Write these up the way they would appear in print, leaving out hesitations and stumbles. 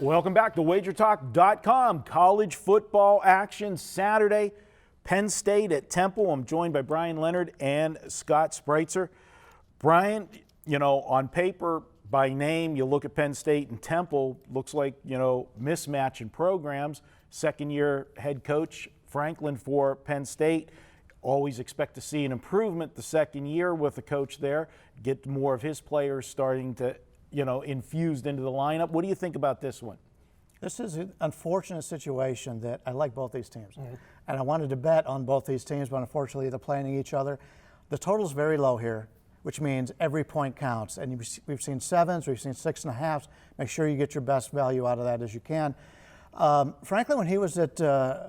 Welcome back to WagerTalk.com. College football action Saturday. Penn State at Temple. I'm joined by Brian Leonard and Scott Spreitzer. Brian, on paper, by name, you look at Penn State and Temple, looks like, mismatch in programs. Second-year head coach Franklin for Penn State. Always expect to see an improvement the second year with the coach there. Get more of his players starting to, infused into the lineup. What do you think about this one? This is an unfortunate situation that I like both these teams. And I wanted to bet on both these teams, but unfortunately they're playing each other. The total's very low here, which means every point counts. And we've seen 7s, we've seen 6.5s. Make sure you get your best value out of that as you can. Franklin, when he was at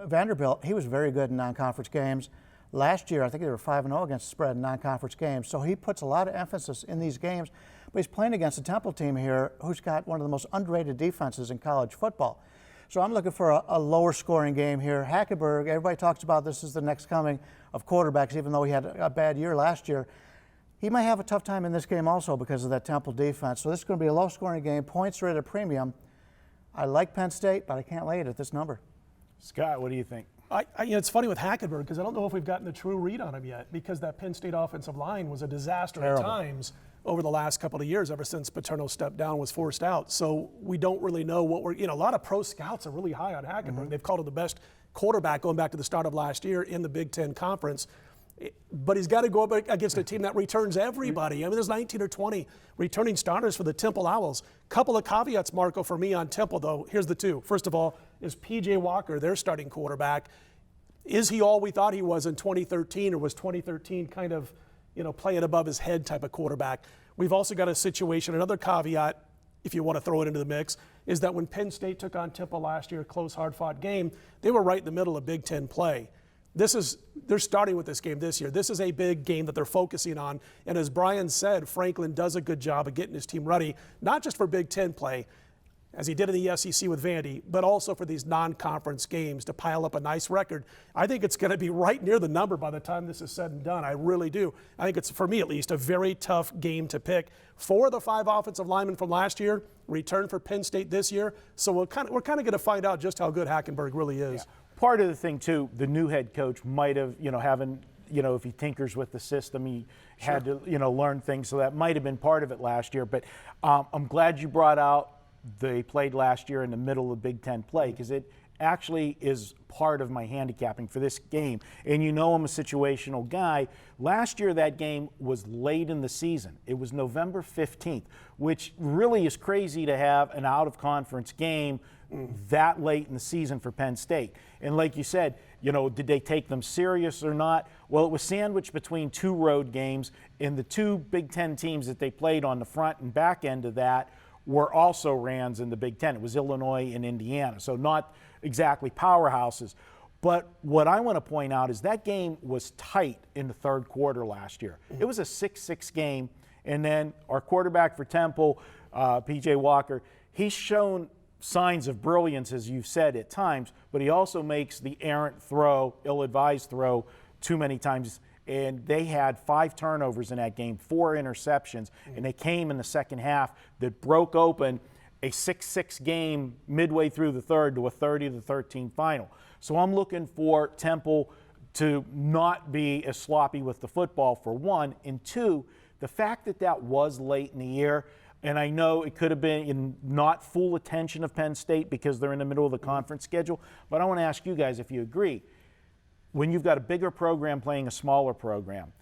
Vanderbilt, he was very good in non-conference games. Last year, I think they were 5-0 against the spread in non-conference games. So he puts a lot of emphasis in these games. But he's playing against a Temple team here who's got one of the most underrated defenses in college football. So I'm looking for a lower scoring game here. Hackenberg, everybody talks about this is the next coming of quarterbacks, even though he had a bad year last year. He might have a tough time in this game also because of that Temple defense. So this is going to be a low scoring game. Points are at a premium. I like Penn State, but I can't lay it at this number. Scott, what do you think? It's funny with Hackenberg because I don't know if we've gotten a true read on him yet because that Penn State offensive line was a disaster at times over the last couple of years ever since Paterno stepped down, was forced out. So we don't really know what a lot of pro scouts are really high on Hackenberg. They've called him the best quarterback going back to the start of last year in the Big Ten Conference. But he's got to go up against a team that returns everybody. I mean, there's 19 or 20 returning starters for the Temple Owls. Couple of caveats, Marco, for me on Temple, though. Here's the two. First of all, is P.J. Walker, their starting quarterback. Is he all we thought he was in 2013, or was 2013 kind of, playing above his head type of quarterback? We've also got a situation, another caveat, if you want to throw it into the mix, is that when Penn State took on Temple last year, a close, hard-fought game, they were right in the middle of Big Ten play. They're starting with this game this year. This is a big game that they're focusing on. And as Brian said, Franklin does a good job of getting his team ready, not just for Big Ten play, as he did in the SEC with Vandy, but also for these non-conference games to pile up a nice record. I think it's going to be right near the number by the time this is said and done. I really do. I think it's, for me at least, a very tough game to pick. 4 of the 5 offensive linemen from last year returned for Penn State this year. So we're kind of going to find out just how good Hackenberg really is. Yeah. Part of the thing, too, the new head coach might have, if he tinkers with the system, he had to, learn things. So that might have been part of it last year. But I'm glad you brought out they played last year in the middle of Big Ten play because it actually is part of my handicapping for this game. And I'm a situational guy. Last year, that game was late in the season. It was November 15th, which really is crazy to have an out-of-conference game that late in the season for Penn State. And like you said, did they take them serious or not? Well, it was sandwiched between 2 road games, and the 2 Big Ten teams that they played on the front and back end of that were also Rands in the Big Ten. It was Illinois and Indiana, so not exactly powerhouses. But what I want to point out is that game was tight in the third quarter last year. It was a 6-6 game, and then our quarterback for Temple, P.J. Walker, he's shown signs of brilliance, as you've said, at times, but he also makes the errant throw, ill-advised throw, too many times. And they had 5 turnovers in that game, 4 interceptions, and they came in the second half that broke open a 6-6 game midway through the third to a 30-13 final. So I'm looking for Temple to not be as sloppy with the football, for one, and two, the fact that that was late in the year, and I know it could have been in not full attention of Penn State because they're in the middle of the conference schedule, but I want to ask you guys if you agree. When you've got a bigger program playing a smaller program,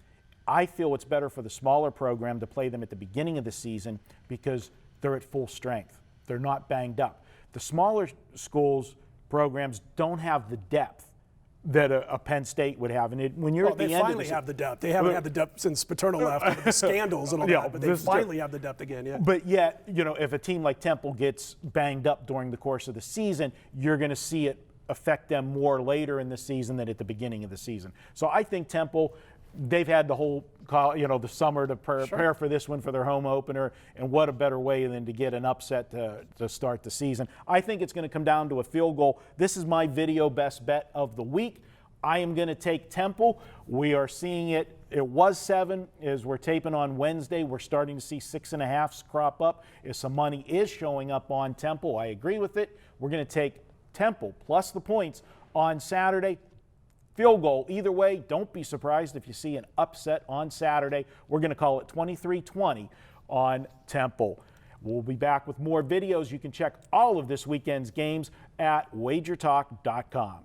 I feel it's better for the smaller program to play them at the beginning of the season because they're at full strength. They're not banged up. The smaller schools, programs don't have the depth that a Penn State would have. And when you're at the end of the season. They finally have the depth. They haven't had the depth since Paterno left with the scandals and all that, but they finally have the depth again, yeah. But yet, if a team like Temple gets banged up during the course of the season, you're going to see it affect them more later in the season than at the beginning of the season. So I think Temple, they've had the whole, the summer to prepare for this one for their home opener, and what a better way than to get an upset to start the season. I think it's going to come down to a field goal. This is my video best bet of the week. I am going to take Temple. We are seeing it. It was 7 as we're taping on Wednesday. We're starting to see 6.5s crop up. If some money is showing up on Temple, I agree with it. We're going to take Temple plus the points on Saturday. Field goal. Either way, don't be surprised if you see an upset on Saturday. We're going to call it 23-20 on Temple. We'll be back with more videos. You can check all of this weekend's games at wagertalk.com.